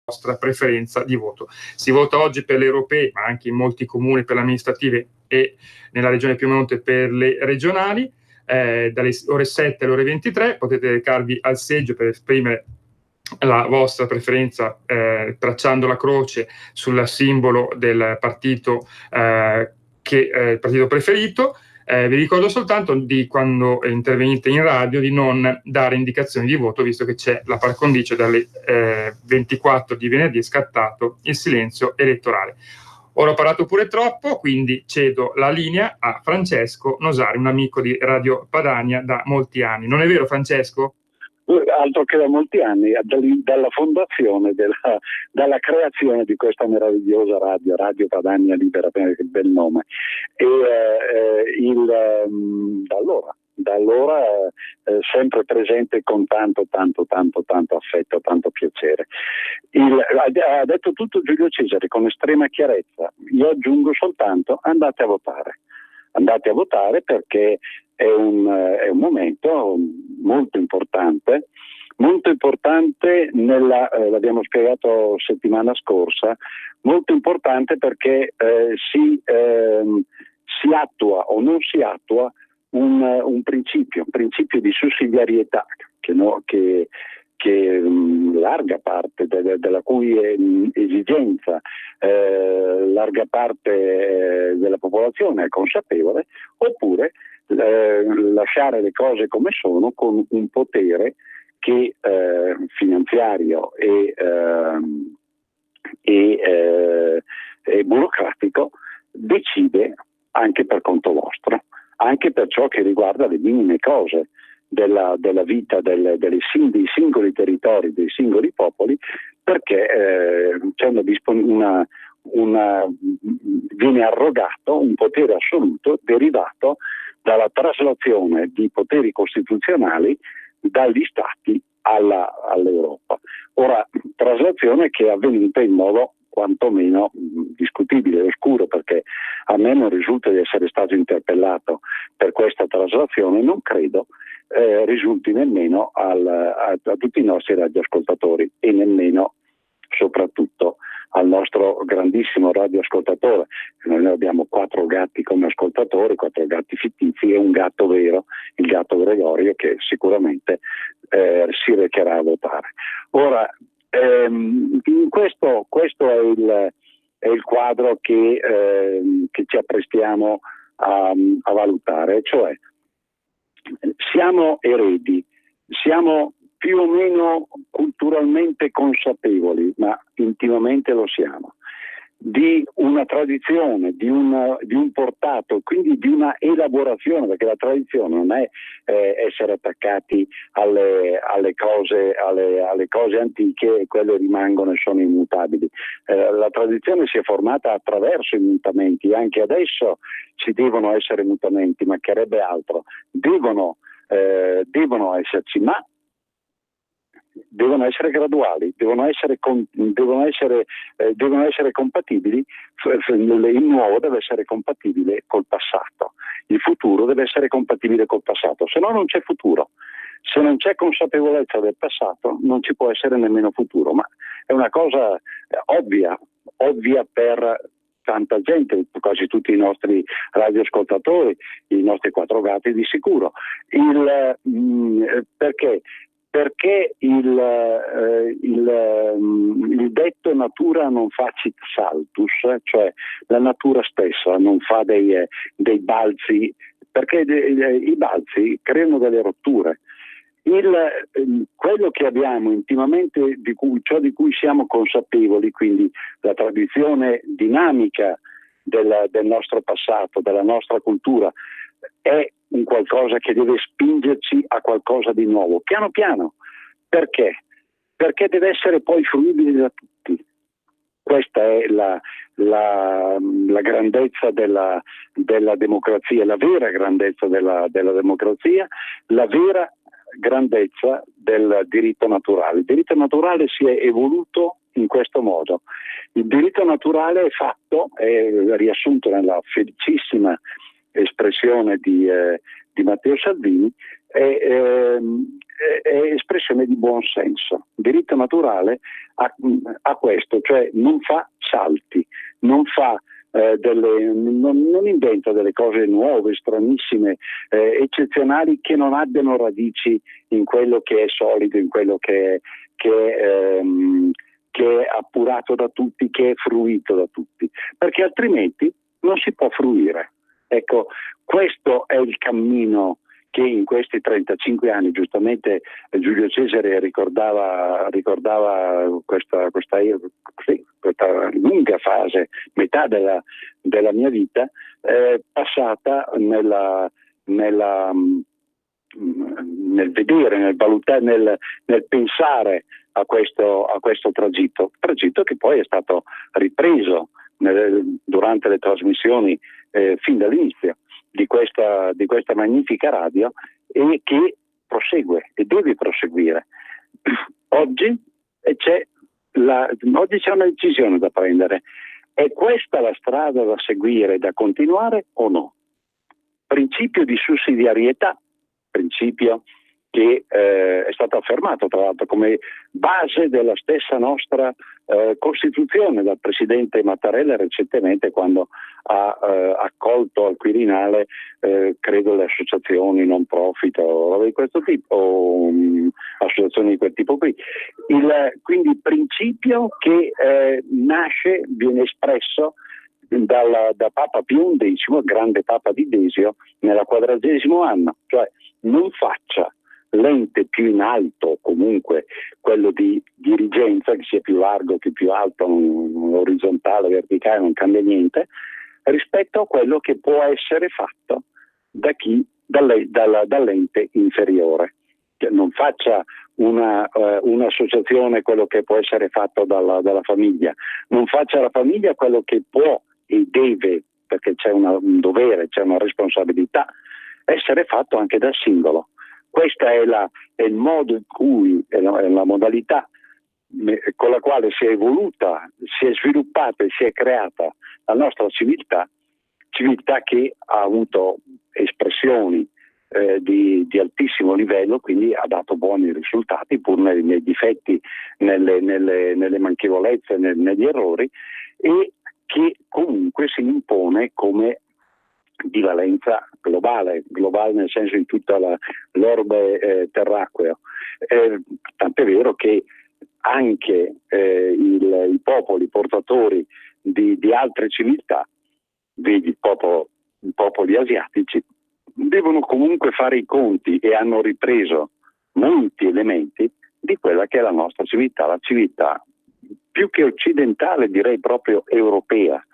vostra preferenza di voto. Si vota oggi per le europee, ma anche in molti comuni per le amministrative e nella regione Piemonte per le regionali. Dalle ore 7 alle ore 23 potete recarvi al seggio per esprimere la vostra preferenza tracciando la croce sul simbolo del partito il partito preferito. Vi ricordo soltanto di quando intervenite in radio di non dare indicazioni di voto, visto che c'è la par condicio dalle 24 di venerdì è scattato il silenzio elettorale. Ora ho parlato pure troppo, quindi cedo la linea a Francesco Nosari, un amico di Radio Padania da molti anni. Non è vero, Francesco? Altro che da molti anni, dalla fondazione, dalla creazione di questa meravigliosa Radio Padania Libera, che bel nome. E da allora sempre presente con tanto affetto, tanto piacere. Ha detto tutto Giulio Cesare con estrema chiarezza. Io aggiungo soltanto: andate a votare perché è un momento molto importante l'abbiamo spiegato settimana scorsa, molto importante perché si attua o non si attua un principio di sussidiarietà che larga parte della cui esigenza larga parte della popolazione è consapevole, oppure lasciare le cose come sono con un potere che finanziario e burocratico decide anche per conto vostro, anche per ciò che riguarda le minime cose della vita dei singoli territori, dei singoli popoli, perché c'è viene arrogato un potere assoluto derivato dalla traslazione di poteri costituzionali dagli Stati all'Europa. Ora, traslazione che è avvenuta in modo quantomeno discutibile e oscuro, perché a me non risulta di essere stato interpellato per questa traslazione, non credo risulti nemmeno a tutti i nostri radioascoltatori e nemmeno soprattutto al nostro grandissimo radioascoltatore. Noi abbiamo 4 gatti come ascoltatori, 4 gatti fittizi e un gatto vero, il gatto Gregorio, che sicuramente si recherà a votare. Ora, questo è il quadro che ci apprestiamo a valutare, cioè siamo eredi, siamo più o meno culturalmente consapevoli, ma intimamente lo siamo, di una tradizione, di un portato, quindi di una elaborazione, perché la tradizione non è essere attaccati alle cose antiche e quelle rimangono e sono immutabili. La tradizione si è formata attraverso i mutamenti, anche adesso ci devono essere mutamenti, mancherebbe altro, devono esserci, ma devono essere graduali, devono essere compatibili. Il nuovo deve essere compatibile col passato, il futuro deve essere compatibile col passato, se no non c'è futuro. Se non c'è consapevolezza del passato non ci può essere nemmeno futuro, ma è una cosa ovvia per tanta gente, quasi tutti i nostri radioascoltatori, i nostri 4 gatti di sicuro. Perché il detto natura non facit saltus, cioè la natura stessa non fa dei balzi, perché i balzi creano delle rotture. Quello che abbiamo intimamente, ciò di cui siamo consapevoli, quindi la tradizione dinamica del nostro passato, della nostra cultura, è un qualcosa che deve spingerci a qualcosa di nuovo, piano piano. Perché? Perché deve essere poi fruibile da tutti. Questa è la grandezza della democrazia, la vera grandezza della democrazia, la vera grandezza del diritto naturale. Il diritto naturale si è evoluto in questo modo. Il diritto naturale è fatto, è riassunto nella felicissima espressione di Matteo Salvini, è espressione di buon senso. Diritto naturale ha questo, cioè non fa salti, non fa non inventa delle cose nuove, stranissime, eccezionali, che non abbiano radici in quello che è solido, in quello che è appurato da tutti, che è fruito da tutti, perché altrimenti non si può fruire. Ecco, questo è il cammino che in questi 35 anni, giustamente Giulio Cesare ricordava questa lunga fase, metà della mia vita, passata nel vedere, nel valutare, nel pensare a questo tragitto che poi è stato ripreso durante le trasmissioni fin dall'inizio di questa magnifica radio, e che prosegue e deve proseguire. Oggi c'è una decisione da prendere. È questa la strada da seguire, da continuare o no? Principio di sussidiarietà, principio che è stato affermato tra l'altro come base della stessa nostra Costituzione dal Presidente Mattarella recentemente, quando ha accolto al Quirinale credo le associazioni non profit o roba di questo tipo, o associazioni di quel tipo qui. Quindi il principio che viene espresso da Papa Pio XI, grande Papa di Desio, nella 40° anno, cioè non faccia l'ente più in alto, comunque quello di dirigenza, che sia più largo che più alto, orizzontale, verticale, non cambia niente, rispetto a quello che può essere fatto dall'ente inferiore. Che non faccia un'associazione quello che può essere fatto dalla famiglia, non faccia la famiglia quello che può e deve, perché c'è un dovere, c'è una responsabilità, essere fatto anche dal singolo. Questa è il modo in cui, è la modalità con la quale si è evoluta, si è sviluppata e si è creata la nostra civiltà che ha avuto espressioni di altissimo livello, quindi ha dato buoni risultati pur nei difetti, nelle manchevolezze, negli errori, e che comunque si impone come di valenza globale nel senso in tutta l'orbe terracqueo. Tant'è vero che anche i popoli portatori di altre civiltà, vedi i popoli asiatici, devono comunque fare i conti e hanno ripreso molti elementi di quella che è la nostra civiltà, la civiltà più che occidentale, direi proprio europea,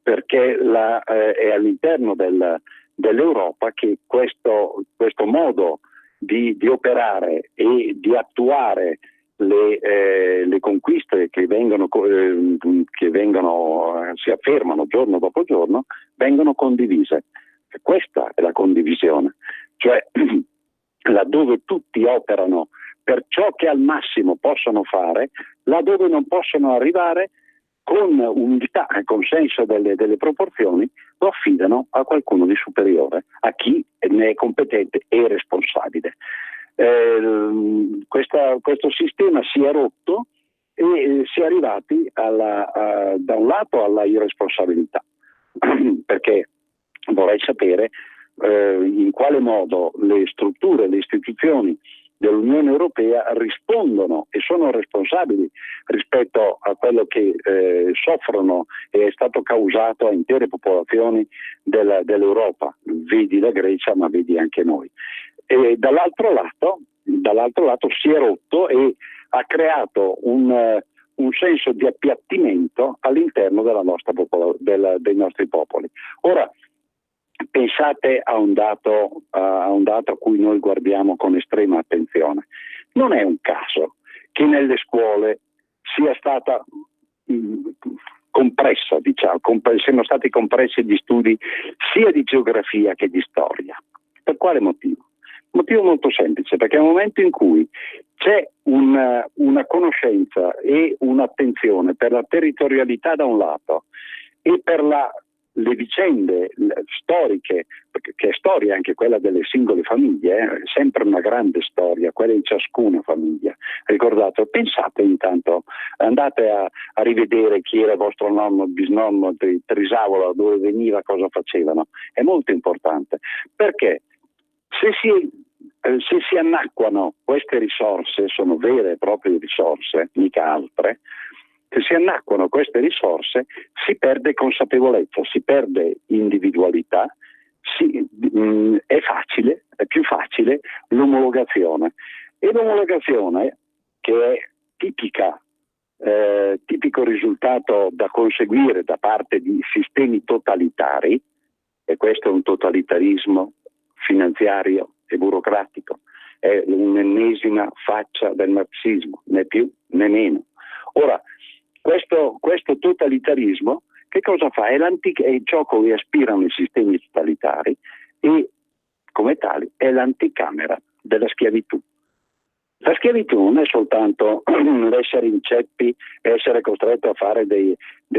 perché è all'interno dell'Europa che questo modo di operare e di attuare le conquiste che si affermano giorno dopo giorno, vengono condivise. Questa è la condivisione, cioè laddove tutti operano per ciò che al massimo possono fare, laddove non possono arrivare, con umiltà e con senso delle proporzioni, lo affidano a qualcuno di superiore, a chi ne è competente e responsabile. Questo sistema si è rotto e si è arrivati da un lato alla irresponsabilità, perché vorrei sapere in quale modo le strutture, le istituzioni dell'Unione Europea rispondono e sono responsabili rispetto a quello che soffrono e è stato causato a intere popolazioni dell'Europa, vedi la Grecia ma vedi anche noi. E dall'altro lato si è rotto e ha creato un senso di appiattimento all'interno dei nostri popoli. Ora pensate a un dato a cui noi guardiamo con estrema attenzione. Non è un caso che nelle scuole sia stata compressa, siano stati compressi gli studi sia di geografia che di storia. Per quale motivo? Motivo molto semplice, perché nel momento in cui c'è una conoscenza e un'attenzione per la territorialità da un lato e per la le vicende storiche, che è storia anche quella delle singole famiglie, è sempre una grande storia, quella di ciascuna famiglia. Ricordate, pensate intanto, andate a rivedere chi era vostro nonno, bisnonno, Trisavola, dove veniva, cosa facevano. È molto importante, perché se si annacquano queste risorse, sono vere e proprie risorse, mica altre, se si annacquano queste risorse si perde consapevolezza, si perde individualità, è più facile l'omologazione. E l'omologazione, che è tipico risultato da conseguire da parte di sistemi totalitari, e questo è un totalitarismo finanziario e burocratico, è un'ennesima faccia del marxismo, né più né meno. Ora, questo totalitarismo che cosa fa? È ciò cui aspirano i sistemi totalitari e, come tali, è l'anticamera della schiavitù. La schiavitù non è soltanto essere in ceppi, essere costretto a fare dei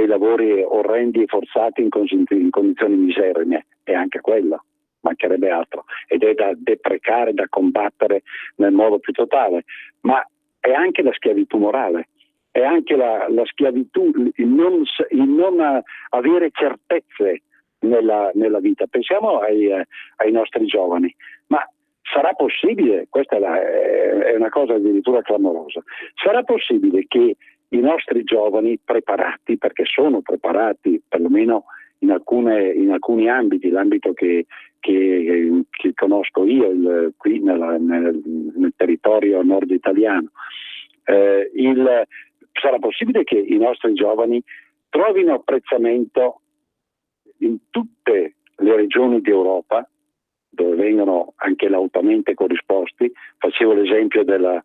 lavori orrendi e forzati in condizioni miserrime, è anche quello, mancherebbe altro, ed è da deprecare, da combattere nel modo più totale, ma è anche la schiavitù morale. È anche la schiavitù, il non avere certezze nella vita. Pensiamo ai nostri giovani, ma sarà possibile, questa è una cosa addirittura clamorosa, sarà possibile che i nostri giovani preparati, perché sono preparati perlomeno in alcuni ambiti, l'ambito che conosco io qui nel territorio nord italiano, sarà possibile che i nostri giovani trovino apprezzamento in tutte le regioni d'Europa, dove vengono anche lautamente corrisposti. Facevo l'esempio dei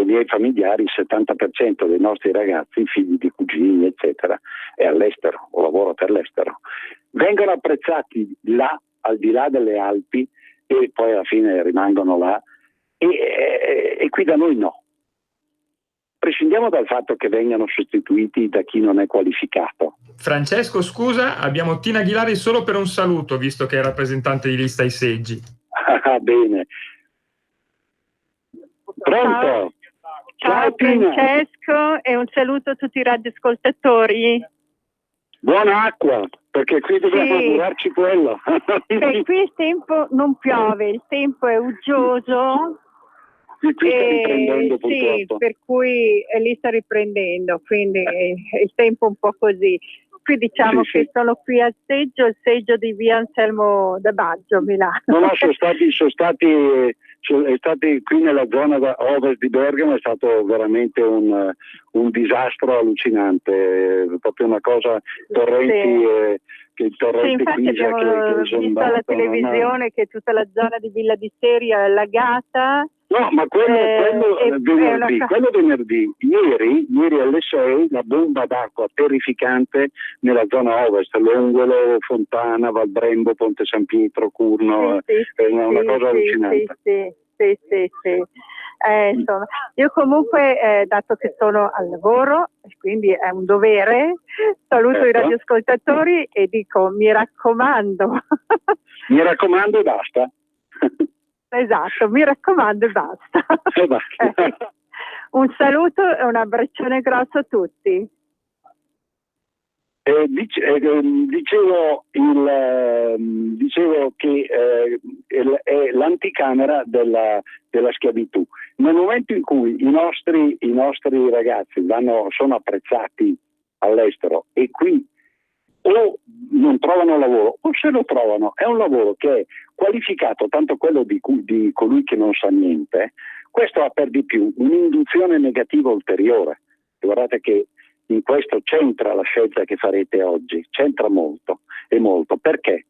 miei familiari, il 70% dei nostri ragazzi, figli di cugini, eccetera, è all'estero o lavora per l'estero. Vengono apprezzati là, al di là delle Alpi, e poi alla fine rimangono là, e qui da noi no. Prescindiamo dal fatto che vengano sostituiti da chi non è qualificato. Francesco, scusa, abbiamo Tina Aguilari solo per un saluto, visto che è rappresentante di lista ai seggi. Ah, bene. Pronto? Ciao Francesco, e un saluto a tutti i radioascoltatori. Buona acqua, perché qui dobbiamo curarci quello. Qui il tempo non piove, il tempo è uggioso. Qui sta riprendendo purtroppo. Sì, per cui lì sta riprendendo, quindi il tempo un po' così. Qui diciamo che sono qui al seggio, il seggio di via Anselmo da Baggio, Milano. No, sono stati qui nella zona ovest di Bergamo, è stato veramente un disastro allucinante, proprio una cosa, torrenti infatti abbiamo visto alla televisione che tutta la zona di Villa di Seria è allagata. No, ma quello venerdì. Ieri alle 6 la bomba d'acqua terrificante nella zona ovest, Longolo, Fontana, Valbrembo, Ponte San Pietro, Curno, è una cosa allucinante. Sì. Insomma, io comunque, dato che sono al lavoro, quindi è un dovere, saluto i radioascoltatori e dico mi raccomando. Mi raccomando e basta. Esatto, mi raccomando e basta. Okay. Un saluto e un abbraccione grosso a tutti. Dicevo che è l'anticamera della schiavitù. Nel momento in cui i nostri ragazzi sono apprezzati all'estero e qui o non trovano lavoro o se lo trovano è un lavoro che è qualificato, tanto quello di colui che non sa niente, questo ha per di più un'induzione negativa ulteriore. Guardate che in questo c'entra la scelta che farete oggi, c'entra molto e molto. Perché?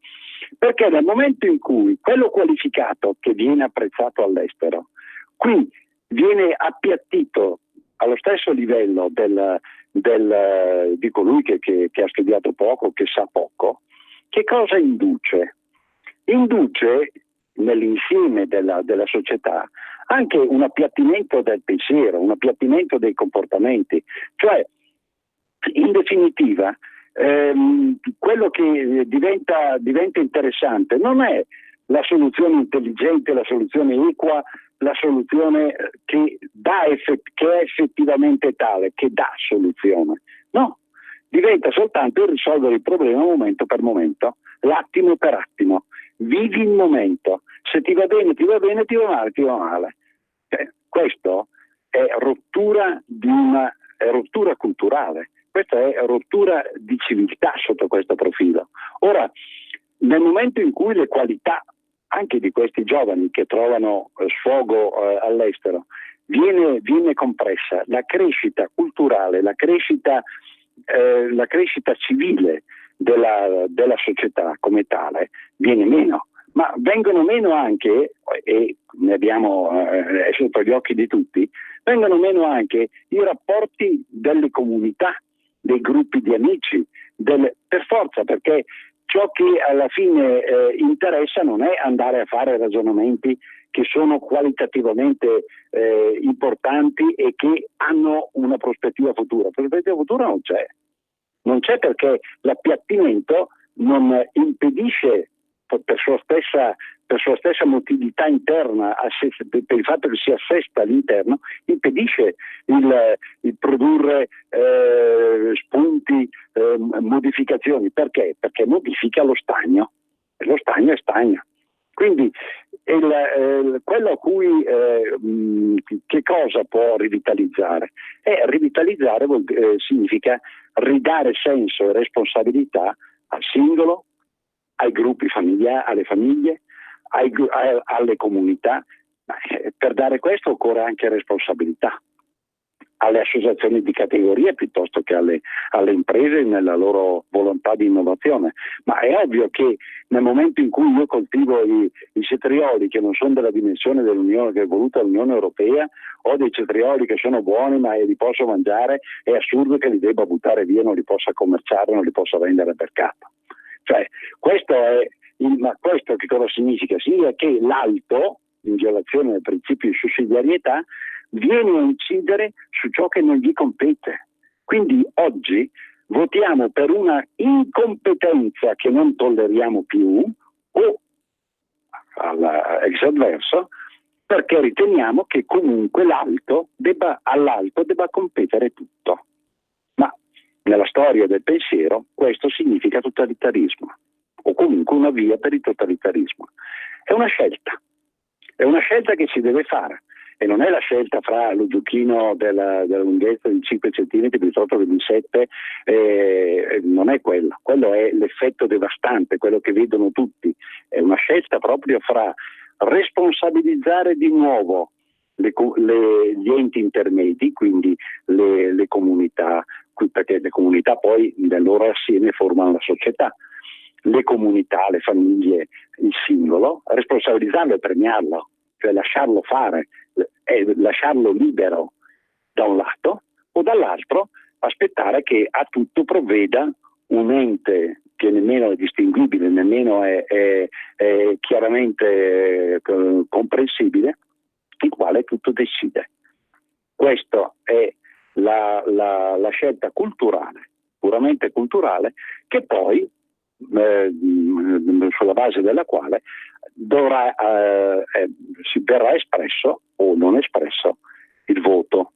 Perché nel momento in cui quello qualificato che viene apprezzato all'estero qui viene appiattito allo stesso livello di colui che ha studiato poco, che sa poco, che cosa induce? Induce nell'insieme della società anche un appiattimento del pensiero, un appiattimento dei comportamenti, cioè in definitiva quello che diventa interessante non è la soluzione intelligente, la soluzione equa, la soluzione che è effettivamente tale, che dà soluzione. No, diventa soltanto il risolvere il problema momento per momento, l'attimo per attimo. Vivi il momento. Se ti va bene, ti va bene, ti va male, ti va male. Questo è rottura è rottura culturale. Questa è rottura di civiltà sotto questo profilo. Ora, nel momento in cui le qualità anche di questi giovani che trovano sfogo all'estero viene compressa, la crescita culturale, la crescita civile della società come tale viene meno. Ma vengono meno anche, e ne abbiamo è sotto gli occhi di tutti, vengono meno anche i rapporti delle comunità, dei gruppi di amici, per forza, perché ciò che alla fine interessa non è andare a fare ragionamenti che sono qualitativamente importanti e che hanno una prospettiva futura. La prospettiva futura non c'è. Non c'è perché l'appiattimento non impedisce, per sua stessa motilità interna, per il fatto che si assesta all'interno, impedisce il produrre spunti, modificazioni. Perché? Perché modifica lo stagno, e lo stagno è stagno. Quindi quello a cui che cosa può rivitalizzare? Rivitalizzare significa ridare senso e responsabilità al singolo, ai gruppi familiari, alle famiglie, alle comunità. Per dare questo occorre anche responsabilità alle associazioni di categoria piuttosto che alle imprese nella loro volontà di innovazione. Ma è ovvio che nel momento in cui io coltivo i cetrioli che non sono della dimensione dell'Unione, che è voluta l'Unione Europea, o dei cetrioli che sono buoni ma li posso mangiare, è assurdo che li debba buttare via, non li possa commerciare, non li possa vendere al mercato. Cioè, ma questo che cosa significa? Significa che l'alto, in violazione del principio di sussidiarietà, viene a incidere su ciò che non gli compete. Quindi oggi votiamo per una incompetenza che non tolleriamo più, o ex adverso, perché riteniamo che comunque all'alto debba competere tutto. Ma nella storia del pensiero questo significa totalitarismo, o comunque una via per il totalitarismo. È una scelta che si deve fare, e non è la scelta fra lo giochino della lunghezza di 5 cm piuttosto che di 7, non è quello è l'effetto devastante, quello che vedono tutti. È una scelta proprio fra responsabilizzare di nuovo gli enti intermedi, quindi le comunità, perché le comunità poi nel loro assieme formano la società, le comunità, le famiglie, il singolo, responsabilizzarlo e premiarlo, cioè lasciarlo fare, lasciarlo libero da un lato, o dall'altro aspettare che a tutto provveda un ente che nemmeno è distinguibile, nemmeno è chiaramente comprensibile, il quale tutto decide. Questa è la scelta culturale, puramente culturale, che poi sulla base della quale si verrà espresso o non espresso il voto.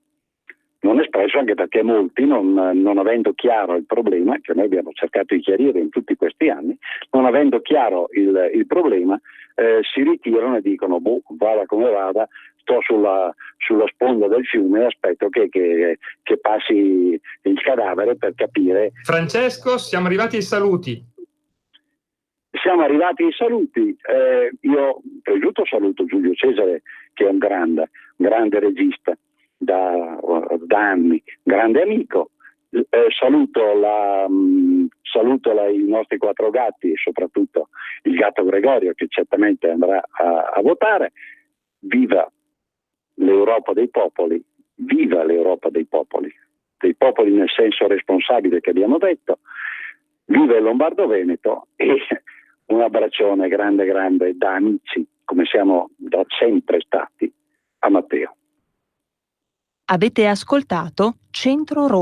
Non espresso anche perché molti, non avendo chiaro il problema, che noi abbiamo cercato di chiarire in tutti questi anni, non avendo chiaro il problema, si ritirano e dicono vada come vada, sto sulla sponda del fiume e aspetto che passi il cadavere per capire. Francesco, siamo arrivati ai saluti. Siamo arrivati ai saluti. Io per giunto saluto Giulio Cesare, che è un grande regista da anni, grande amico. Saluto i nostri 4 gatti e soprattutto il gatto Gregorio, che certamente andrà a votare. Viva l'Europa dei popoli, viva l'Europa dei popoli nel senso responsabile che abbiamo detto. Viva il Lombardo-Veneto, e un abbraccione grande da amici, come siamo da sempre stati, a Matteo. Avete ascoltato Centro Roma.